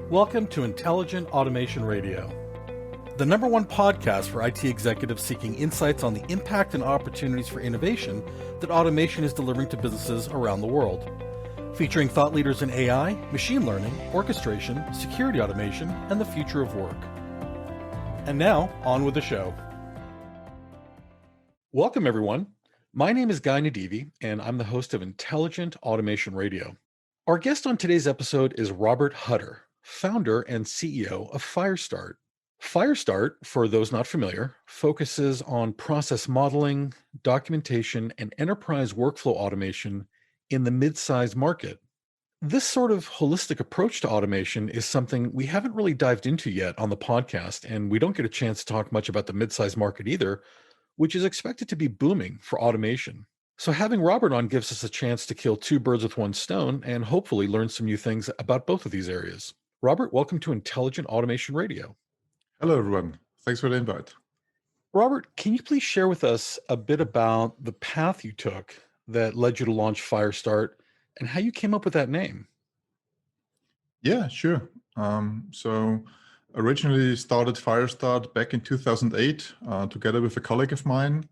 Welcome to Intelligent Automation Radio, the #1 podcast for IT executives seeking insights on the impact and opportunities for innovation that automation is delivering to businesses around the world. Featuring thought leaders in AI, machine learning, orchestration, security automation, and the future of work. And now, on with the show. Welcome, everyone. My name is Guy Nadivi, and I'm the host of Intelligent Automation Radio. Our guest on today's episode is Robert Hutter, founder and CEO of FireStart. FireStart, for those not familiar, focuses on process modeling, documentation, and enterprise workflow automation in the mid-sized market. This sort of holistic approach to automation is something we haven't really dived into yet on the podcast, and we don't get a chance to talk much about the mid-sized market either, which is expected to be booming for automation. So having Robert on gives us a chance to kill two birds with one stone and hopefully learn some new things about both of these areas. Robert, welcome to Intelligent Automation Radio. Hello, everyone. Thanks for the invite. Robert, can you please share with us a bit about the path you took that led you to launch FireStart and how you came up with that name? Yeah, sure. So originally started FireStart back in 2008 together with a colleague of mine.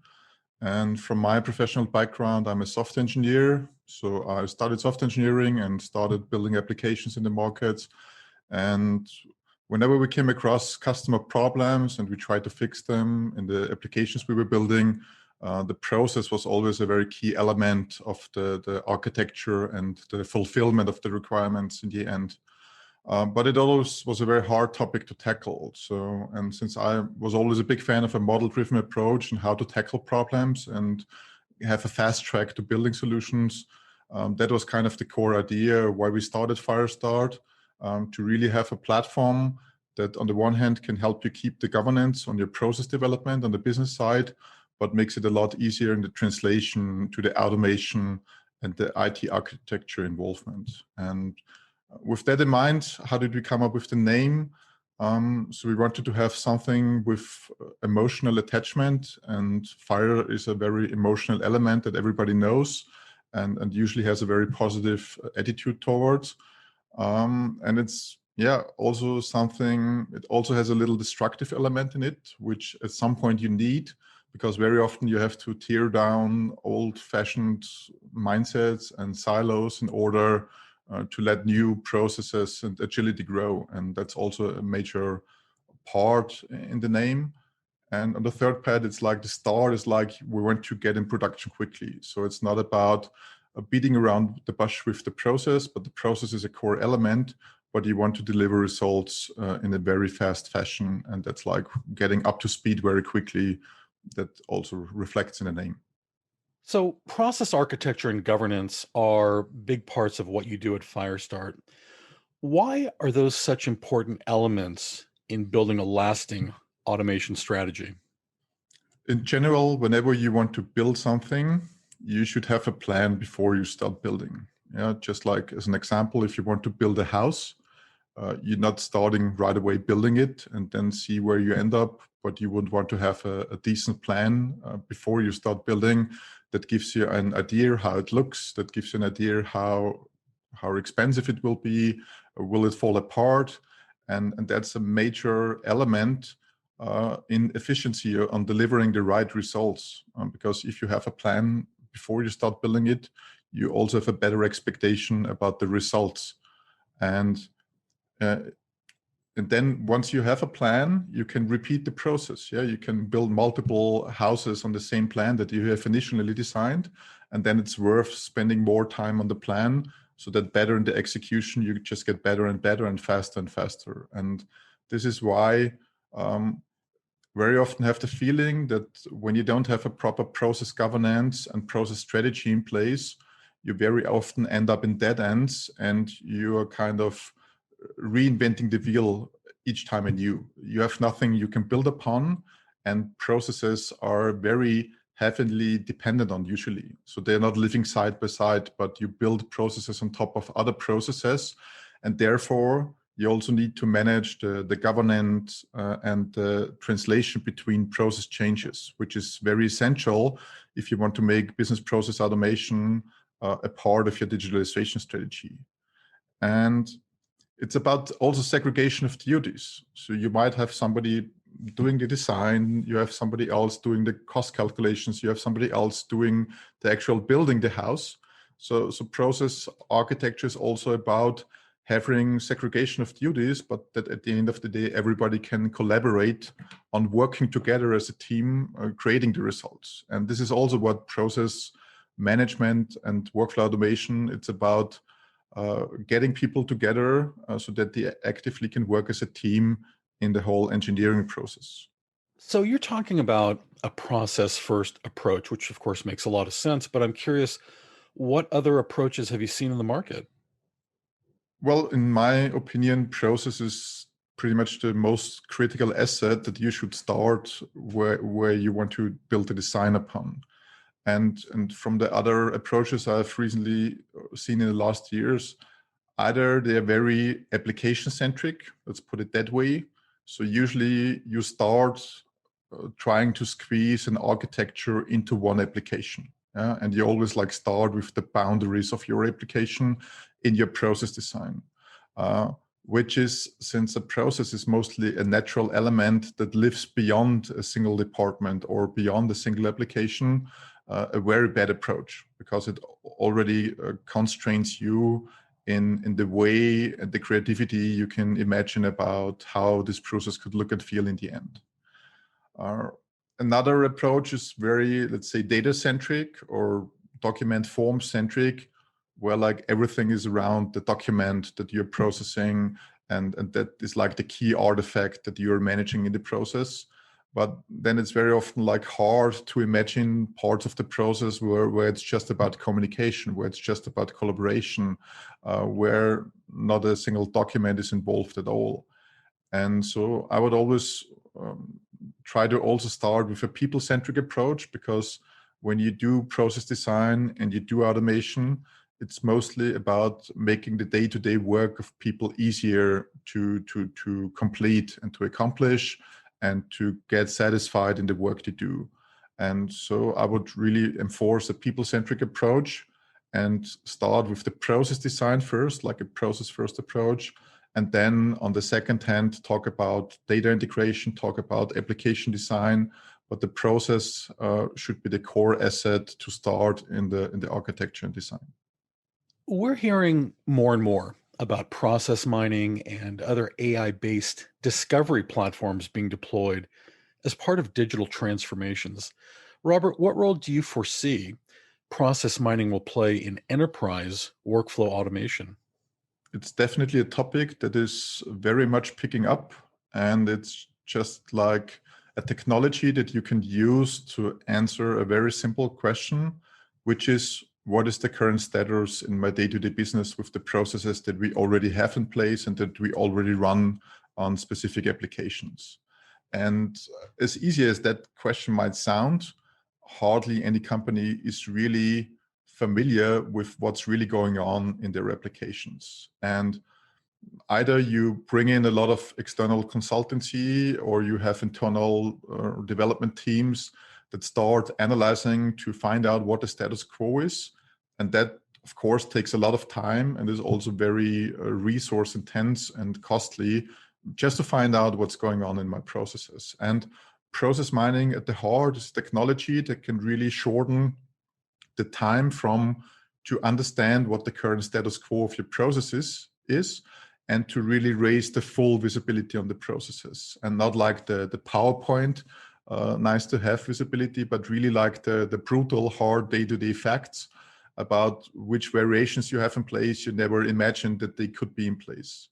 And from my professional background, I'm a software engineer. So I studied software engineering and started building applications in the markets. And whenever we came across customer problems and we tried to fix them in the applications we were building, the process was always a very key element of the architecture and the fulfillment of the requirements in the end. But it always was a very hard topic to tackle. And since I was always a big fan of a model-driven approach and how to tackle problems and have a fast track to building solutions, that was kind of the core idea why we started FireStart, to really have a platform that on the one hand can help you keep the governance on your process development on the business side, but makes it a lot easier in the translation to the automation and the IT architecture involvement. And with that in mind, how did we come up with the name? So we wanted to have something with emotional attachment, and fire is a very emotional element that everybody knows and usually has a very positive attitude towards. And it's also something, it also has a little destructive element in it, which at some point you need, because very often you have to tear down old-fashioned mindsets and silos in order to let new processes and agility grow. And that's also a major part in the name. And on the third part, it's like the start is like we want to get in production quickly. So it's not about beating around the bush with the process, but the process is a core element, but you want to deliver results in a very fast fashion. And that's like getting up to speed very quickly. That also reflects in the name. So process architecture and governance are big parts of what you do at FireStart. Why are those such important elements in building a lasting automation strategy? In general, whenever you want to build something, you should have a plan before you start building. Yeah, just like as an example, if you want to build a house, you're not starting right away building it and then see where you end up, but you would want to have a decent plan before you start building that gives you an idea how it looks, that gives you an idea how expensive it will be, will it fall apart, and that's a major element in efficiency on delivering the right results. Because if you have a plan before you start building it, you also have a better expectation about the results. And then once you have a plan, you can repeat the process. Yeah, you can build multiple houses on the same plan that you have initially designed, and then it's worth spending more time on the plan so that better in the execution, you just get better and better and faster. And this is why very often have the feeling that when you don't have a proper process governance and process strategy in place, you very often end up in dead ends and you are kind of reinventing the wheel each time anew. You have nothing you can build upon, and processes are very heavily dependent on usually. So they're not living side by side, but you build processes on top of other processes, and therefore you also need to manage the governance and the translation between process changes, which is very essential if you want to make business process automation a part of your digitalization strategy. And It's about also segregation of duties. So you might have somebody doing the design, you have somebody else doing the cost calculations, you have somebody else doing the actual building the house. So process architecture is also about having segregation of duties, but that at the end of the day, everybody can collaborate on working together as a team, creating the results. And this is also what process management and workflow automation, it's about getting people together so that they actively can work as a team in the whole engineering process. So you're talking about a process first approach, which of course makes a lot of sense, but I'm curious, what other approaches have you seen in the market? Well, in my opinion, process is pretty much the most critical asset that you should start where you want to build a design upon. And from the other approaches I've recently seen in the last years, either they are very application centric, let's put it that way. So usually you start trying to squeeze an architecture into one application. And you always like start with the boundaries of your application in your process design, which is, since a process is mostly a natural element that lives beyond a single department or beyond a single application, a very bad approach, because it already constrains you in the way and the creativity you can imagine about how this process could look and feel in the end. Another approach is very, let's say, data centric or document form centric, where like everything is around the document that you're processing, and that is like the key artifact that you're managing in the process. But then it's very often like hard to imagine parts of the process where it's just about communication, where it's just about collaboration, where not a single document is involved at all. And so I would always try to also start with a people-centric approach, because when you do process design and you do automation, it's mostly about making the day-to-day work of people easier to complete and to accomplish and to get satisfied in the work they do. And so I would really enforce a people-centric approach and start with the process design first, like a process-first approach. And then on the second hand, talk about data integration, talk about application design, but the process should be the core asset to start in the architecture and design. We're hearing more and more about process mining and other AI-based discovery platforms being deployed as part of digital transformations. Robert, what role do you foresee process mining will play in enterprise workflow automation? It's definitely a topic that is very much picking up, and it's just like a technology that you can use to answer a very simple question, which is, what is the current status in my day-to-day business with the processes that we already have in place and that we already run on specific applications? And as easy as that question might sound, hardly any company is really familiar with what's really going on in their applications. And either you bring in a lot of external consultancy, or you have internal development teams that start analyzing to find out what the status quo is. And that, of course, takes a lot of time and is also very resource intense and costly, just to find out what's going on in my processes. And process mining at the heart is technology that can really shorten the time from to understand what the current status quo of your processes is, and to really raise the full visibility on the processes, and not like the PowerPoint, nice to have visibility, but really like the brutal, hard day-to-day facts about which variations you have in place you never imagined that they could be in place.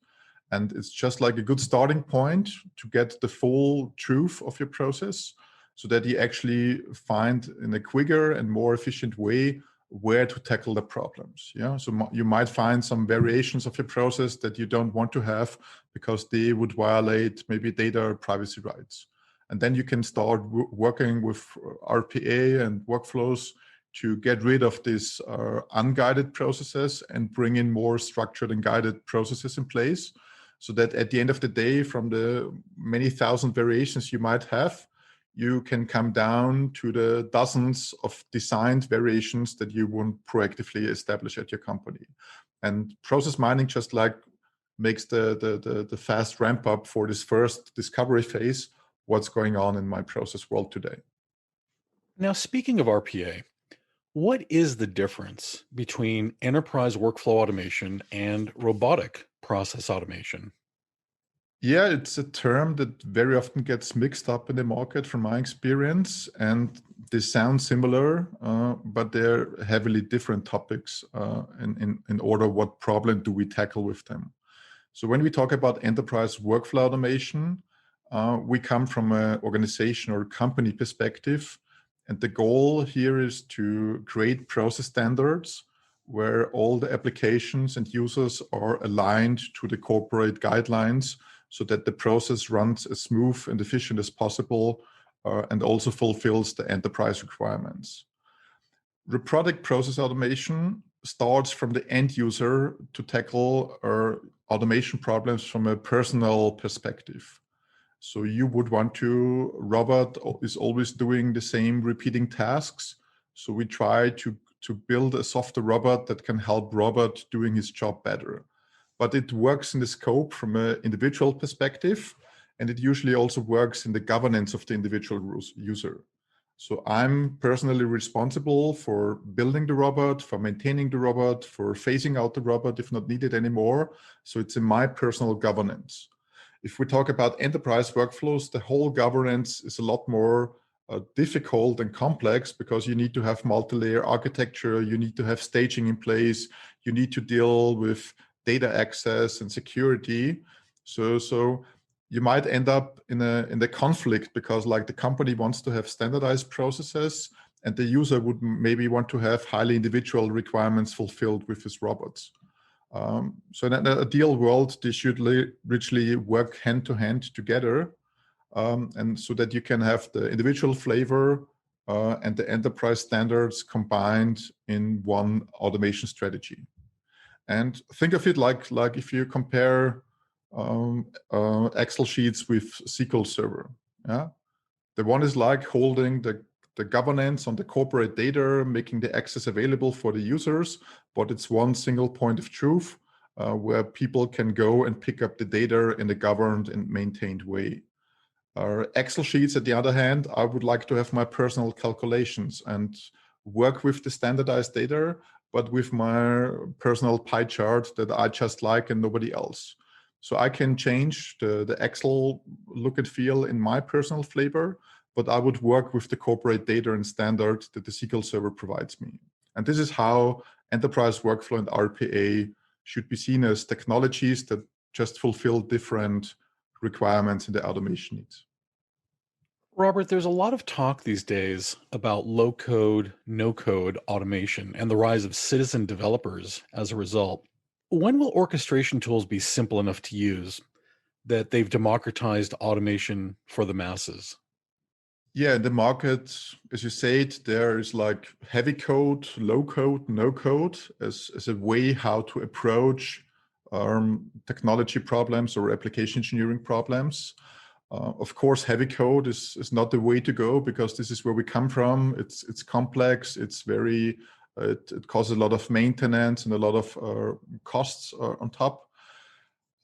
And it's just like a good starting point to get the full truth of your process, so that you actually find in a quicker and more efficient way where to tackle the problems. Yeah, so you might find some variations of your process that you don't want to have because they would violate maybe data or privacy rights. And then you can start working with RPA and workflows to get rid of these unguided processes and bring in more structured and guided processes in place, so that at the end of the day, from the many thousand variations you might have, you can come down to the dozens of designed variations that you want proactively establish at your company. And process mining just like makes the fast ramp up for this first discovery phase, what's going on in my process world today. Now, speaking of RPA, what is the difference between enterprise workflow automation and robotic process automation? Yeah, it's a term that very often gets mixed up in the market from my experience, and they sound similar, but they're heavily different topics in order what problem do we tackle with them. So when we talk about enterprise workflow automation, we come from an organization or company perspective, and the goal here is to create process standards where all the applications and users are aligned to the corporate guidelines so that the process runs as smooth and efficient as possible and also fulfills the enterprise requirements. Robotic process automation starts from the end user to tackle automation problems from a personal perspective. So you would want to, robot is always doing the same repeating tasks. So we try to build a softer robot that can help robot doing his job better. But it works in the scope from an individual perspective, and it usually also works in the governance of the individual user. So I'm personally responsible for building the robot, for maintaining the robot, for phasing out the robot if not needed anymore. So it's in my personal governance. If we talk about enterprise workflows, the whole governance is a lot more difficult and complex because you need to have multi-layer architecture, you need to have staging in place, you need to deal with data access and security. So you might end up in the conflict because like the company wants to have standardized processes and the user would maybe want to have highly individual requirements fulfilled with his robots. So in an ideal world, they should richly work hand to hand together, and so that you can have the individual flavor and the enterprise standards combined in one automation strategy. And think of it like if you compare Excel sheets with SQL Server. Yeah, the one is like holding the governance on the corporate data, making the access available for the users, but it's one single point of truth where people can go and pick up the data in a governed and maintained way. Excel sheets, at the other hand, I would like to have my personal calculations and work with the standardized data, but with my personal pie chart that I just like and nobody else. So I can change the Excel look and feel in my personal flavor, but I would work with the corporate data and standard that the SQL Server provides me. And this is how enterprise workflow and RPA should be seen as technologies that just fulfill different requirements in the automation needs. Robert, there's a lot of talk these days about low code, no code automation and the rise of citizen developers as a result. When will orchestration tools be simple enough to use that they've democratized automation for the masses? Yeah, in the market, as you said, there is like heavy code, low code, no code as a way how to approach technology problems or application engineering problems. Of course, heavy code is not the way to go because this is where we come from. It's complex. It's very it causes a lot of maintenance and a lot of costs on top.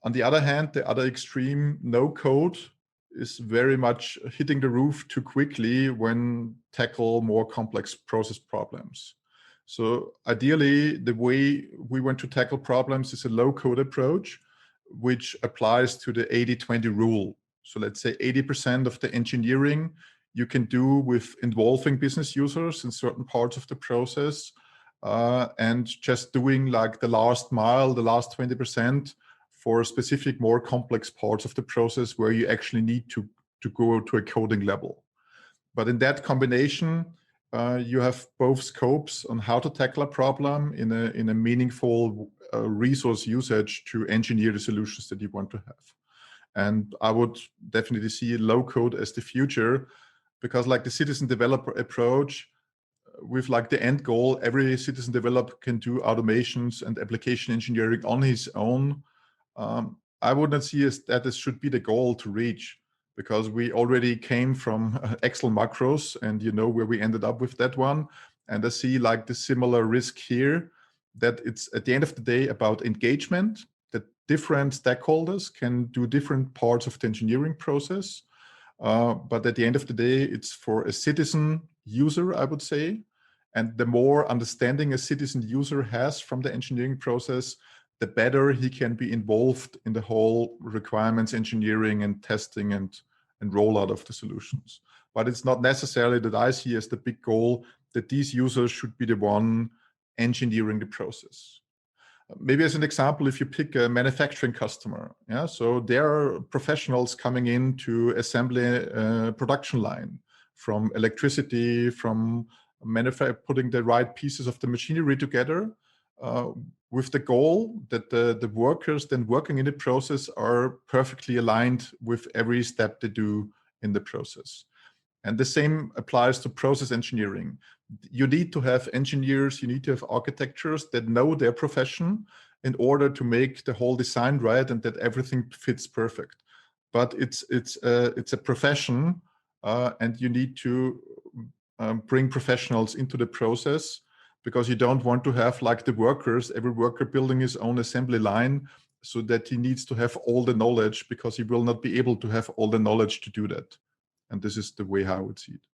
On the other hand, the other extreme, no code, is very much hitting the roof too quickly when tackle more complex process problems. So ideally, the way we want to tackle problems is a low code approach, which applies to the 80-20 rule. So let's say 80% of the engineering you can do with involving business users in certain parts of the process, and just doing like the last mile, the last 20% for specific, more complex parts of the process where you actually need to go to a coding level. But in that combination, you have both scopes on how to tackle a problem in a meaningful resource usage to engineer the solutions that you want to have. And I would definitely see low code as the future, because like the citizen developer approach, with like the end goal, every citizen developer can do automations and application engineering on his own. I would not see that this should be the goal to reach, because we already came from Excel macros and you know where we ended up with that one. And I see like the similar risk here, that it's at the end of the day about engagement, that different stakeholders can do different parts of the engineering process. But at the end of the day, it's for a citizen user, I would say. And the more understanding a citizen user has from the engineering process, the better he can be involved in the whole requirements engineering and testing and rollout of the solutions. But it's not necessarily that I see as the big goal that these users should be the one engineering the process. Maybe as an example, if you pick a manufacturing customer, yeah, so there are professionals coming in to assemble a production line, from electricity, from putting the right pieces of the machinery together, with the goal that the workers then working in the process are perfectly aligned with every step they do in the process. And the same applies to process engineering. You need to have engineers, you need to have architectures that know their profession in order to make the whole design right and that everything fits perfect. But it's a profession, and you need to bring professionals into the process, because you don't want to have like the workers, every worker building his own assembly line, so that he needs to have all the knowledge, because he will not be able to have all the knowledge to do that. And this is the way how I would see it.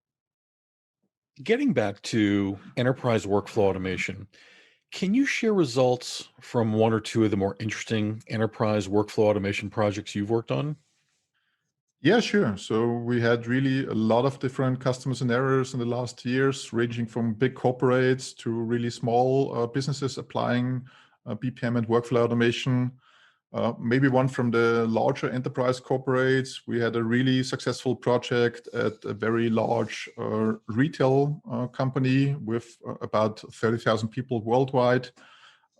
Getting back to enterprise workflow automation, can you share results from one or two of the more interesting enterprise workflow automation projects you've worked on? Yeah, sure. So we had really a lot of different customer scenarios in the last years, ranging from big corporates to really small businesses applying BPM and workflow automation. Maybe one from the larger enterprise corporates. We had a really successful project at a very large retail company with about 30,000 people worldwide,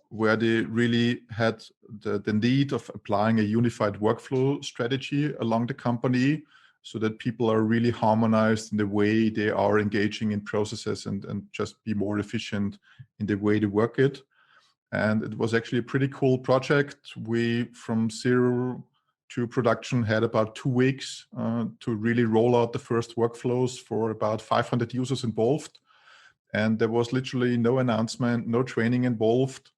where they really had the need of applying a unified workflow strategy along the company, so that people are really harmonized in the way they are engaging in processes and just be more efficient in the way they work it. And it was actually a pretty cool project. We, from zero to production, had about 2 weeks to really roll out the first workflows for about 500 users involved. And there was literally no announcement, no training involved.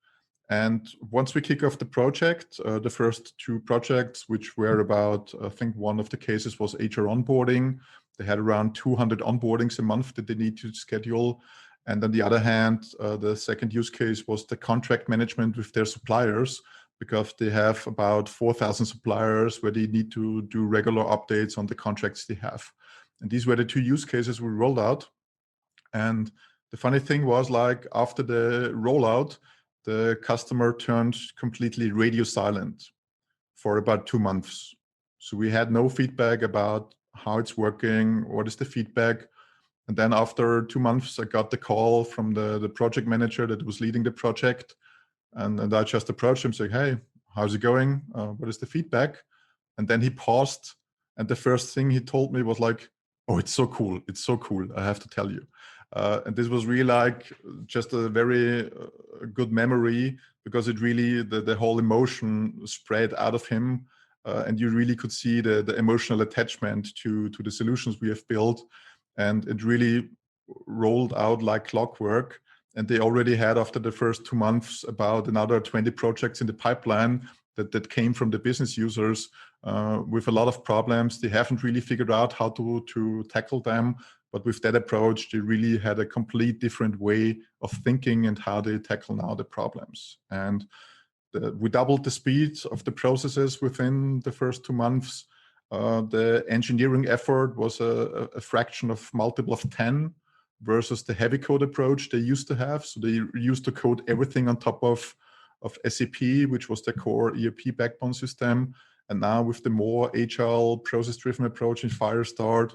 And once we kick off the project, the first 2 projects, which were about, I think one of the cases was HR onboarding. They had around 200 onboardings a month that they need to schedule. And on the other hand, the second use case was the contract management with their suppliers, because they have about 4,000 suppliers where they need to do regular updates on the contracts they have. And these were the 2 use cases we rolled out. And the funny thing was, like, after the rollout, the customer turned completely radio silent for about 2 months. So we had no feedback about how it's working, what is the feedback. And then after 2 months, I got the call from the project manager that was leading the project. And I just approached him saying, "Hey, how's it going? What is the feedback?" And then he paused. And the first thing he told me was like, "Oh, it's so cool. It's so cool. I have to tell you." And this was really like just a very good memory, because it really, the whole emotion spread out of him. And you really could see the emotional attachment to the solutions we have built. And it really rolled out like clockwork. And they already had, after the first 2 months, about another 20 projects in the pipeline that came from the business users with a lot of problems. They haven't really figured out how to tackle them. But with that approach, they really had a complete different way of thinking and how they tackle now the problems. And we doubled the speed of the processes within the first 2 months. The engineering effort was a fraction of multiple of 10 versus the heavy code approach they used to have. So they used to code everything on top of SAP, which was the core ERP backbone system. And now with the more agile process-driven approach in FireStart,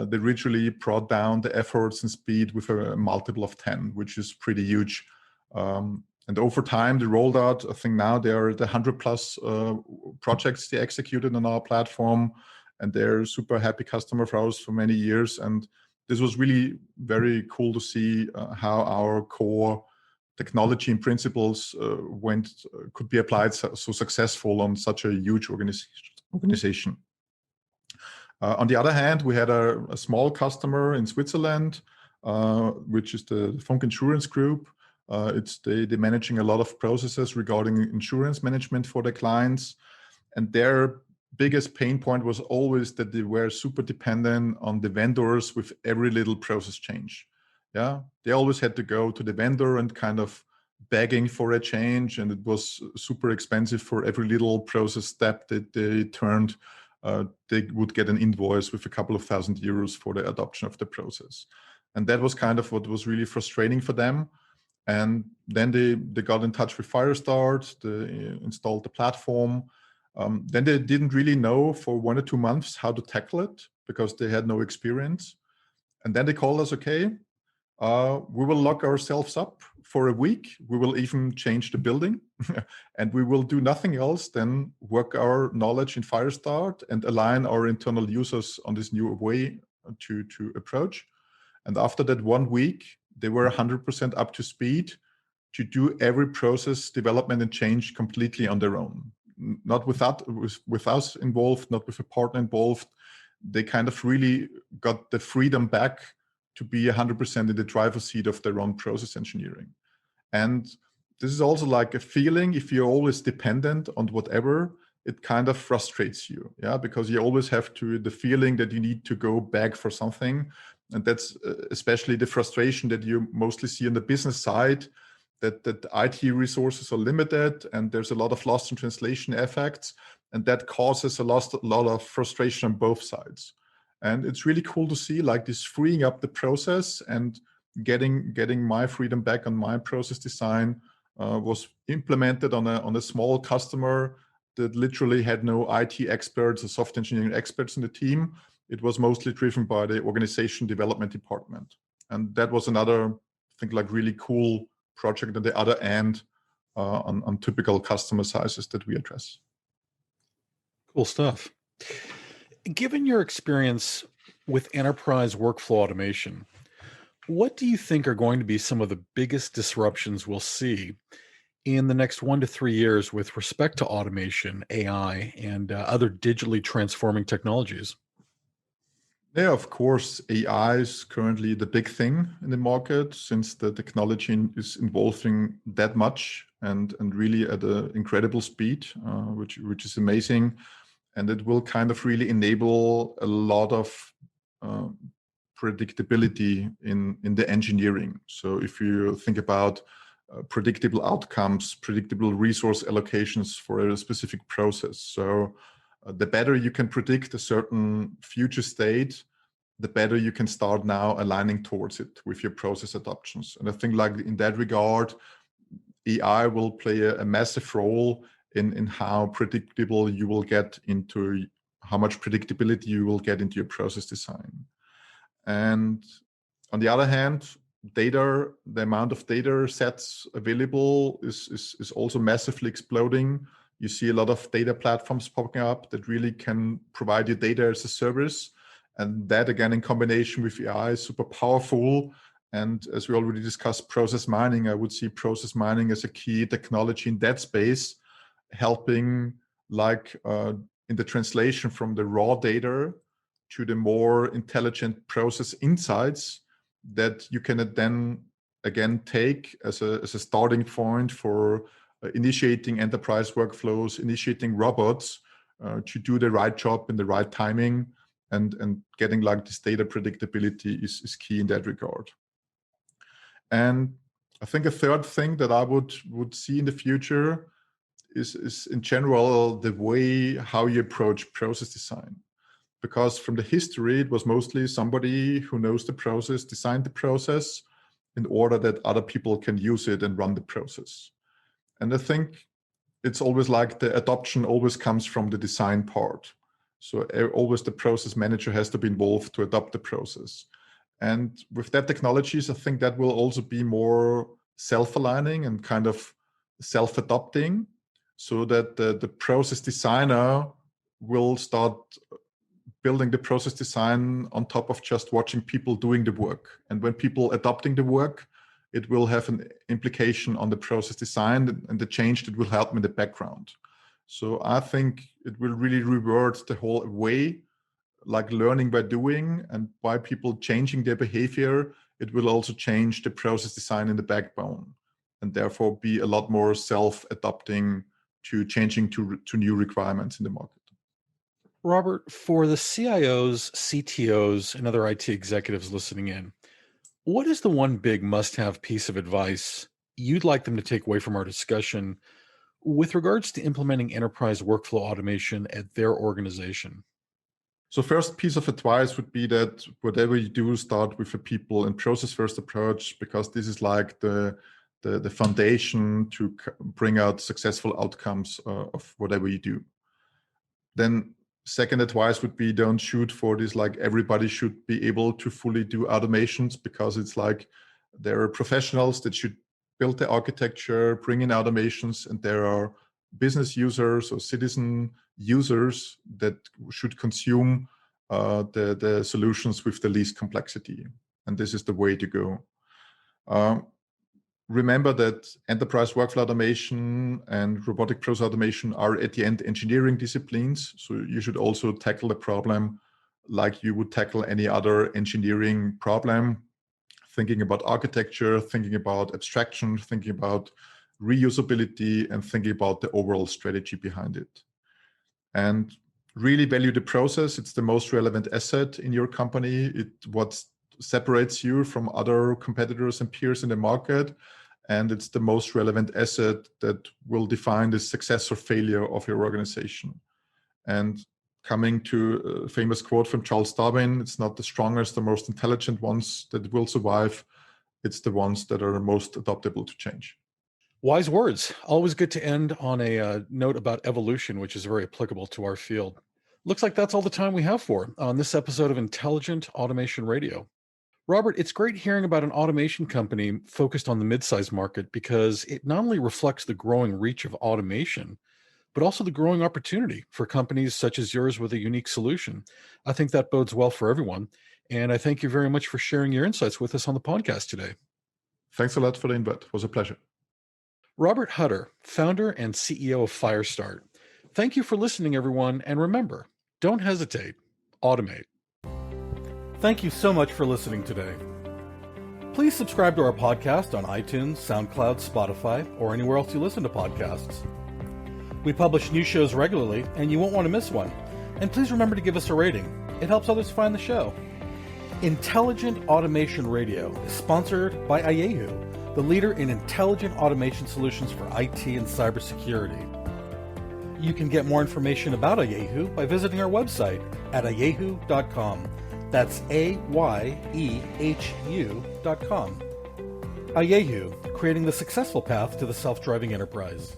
they literally brought down the efforts and speed with a multiple of 10, which is pretty huge. And over time, they rolled out, I think now there are the 100 plus projects they executed on our platform, and they're a super happy customer for us for many years. And this was really very cool to see how our core technology and principles could be applied so successful on such a huge organization. On the other hand, we had a small customer in Switzerland, which is the Funk Insurance Group. They're managing a lot of processes regarding insurance management for their clients. And their biggest pain point was always that they were super dependent on the vendors with every little process change. Yeah, they always had to go to the vendor and kind of begging for a change, and it was super expensive for every little process step that they turned. They would get an invoice with a couple of €1,000 for the adoption of the process. And that was kind of what was really frustrating for them. And then they got in touch with FireStart, they installed the platform. Then they didn't really know for 1 or 2 months how to tackle it because they had no experience. And then they called us, okay, we will lock ourselves up for a week. We will even change the building and we will do nothing else than work our knowledge in FireStart and align our internal users on this new way to approach. And after that 1 week, they were 100% up to speed to do every process development and change completely on their own. Not with us involved, not with a partner involved. They kind of really got the freedom back to be 100% in the driver's seat of their own process engineering. And this is also like a feeling, if you're always dependent on whatever, it kind of frustrates you, yeah, because you always have the feeling that you need to go back for something. And that's especially the frustration that you mostly see on the business side, that IT resources are limited and there's a lot of lost in translation effects, and that causes a lot of frustration on both sides. And it's really cool to see like this freeing up the process and getting my freedom back on my process design was implemented on a small customer that literally had no IT experts or software engineering experts in the team. It was mostly driven by the organization development department. And that was another, I think, like really cool project at the other end on typical customer sizes that we address. Cool stuff. Given your experience with enterprise workflow automation, what do you think are going to be some of the biggest disruptions we'll see in the next 1 to 3 years with respect to automation, AI, and other digitally transforming technologies? Yeah, of course, AI is currently the big thing in the market since the technology is evolving that much and really at an incredible speed, which is amazing. And it will kind of really enable a lot of uh, predictability in the engineering. So if you think about predictable outcomes, predictable resource allocations for a specific process. So the better you can predict a certain future state, the better you can start now aligning towards it with your process adoptions. And I think like in that regard, AI will play a massive role in how predictable you will get into, how much predictability you will get into your process design. And on the other hand, data, the amount of data sets available is also massively exploding. You see a lot of data platforms popping up that really can provide you data as a service. And that again, in combination with AI, is super powerful. And as we already discussed, process mining, I would see process mining as a key technology in that space, helping like in the translation from the raw data to the more intelligent process insights that you can then again take as a starting point for initiating enterprise workflows, initiating robots to do the right job in the right timing, and getting like this data predictability is key in that regard. And I think a third thing that I would see in the future is in general the way how you approach process design. Because from the history, it was mostly somebody who knows the process, designed the process in order that other people can use it and run the process. And I think it's always like the adoption always comes from the design part. So always the process manager has to be involved to adopt the process. And with that technologies, I think that will also be more self-aligning and kind of self-adopting so that the process designer will start building the process design on top of just watching people doing the work. And when people adopting the work, it will have an implication on the process design and the change that will help in the background. So I think it will really revert the whole way, like learning by doing, and by people changing their behavior, it will also change the process design in the backbone. and therefore be a lot more self-adapting to changing to new requirements in the market. Robert, for the CIOs, CTOs, and other IT executives listening in, what is the one big must-have piece of advice you'd like them to take away from our discussion with regards to implementing enterprise workflow automation at their organization? So first piece of advice would be that whatever you do, start with a people and process first approach, because this is like the foundation to bring out successful outcomes of whatever you do. Then second advice would be, don't shoot for this, like everybody should be able to fully do automations, because it's like there are professionals that should build the architecture, bring in automations, and there are business users or citizen users that should consume the solutions with the least complexity. And this is the way to go. Remember that enterprise workflow automation and robotic process automation are at the end engineering disciplines. So you should also tackle the problem like you would tackle any other engineering problem, thinking about architecture, thinking about abstraction, thinking about reusability, and thinking about the overall strategy behind it. And really value the process. It's the most relevant asset in your company. What separates you from other competitors and peers in the market. And it's the most relevant asset that will define the success or failure of your organization. And coming to a famous quote from Charles Darwin, it's not the strongest, the most intelligent ones that will survive. It's the ones that are most adaptable to change. Wise words. Always good to end on a note about evolution, which is very applicable to our field. Looks like that's all the time we have for on this episode of Intelligent Automation Radio. Robert, it's great hearing about an automation company focused on the mid-size market, because it not only reflects the growing reach of automation, but also the growing opportunity for companies such as yours with a unique solution. I think that bodes well for everyone. And I thank you very much for sharing your insights with us on the podcast today. Thanks a lot for the invite. It was a pleasure. Robert Hutter, founder and CEO of FireStart. Thank you for listening, everyone. And remember, don't hesitate, automate. Thank you so much for listening today. Please subscribe to our podcast on iTunes, SoundCloud, Spotify, or anywhere else you listen to podcasts. We publish new shows regularly, and you won't want to miss one. And please remember to give us a rating. It helps others find the show. Intelligent Automation Radio is sponsored by Ayehu, the leader in intelligent automation solutions for IT and cybersecurity. You can get more information about Ayehu by visiting our website at ayehu.com. That's AYEHU.com. Ayehu, creating the successful path to the self-driving enterprise.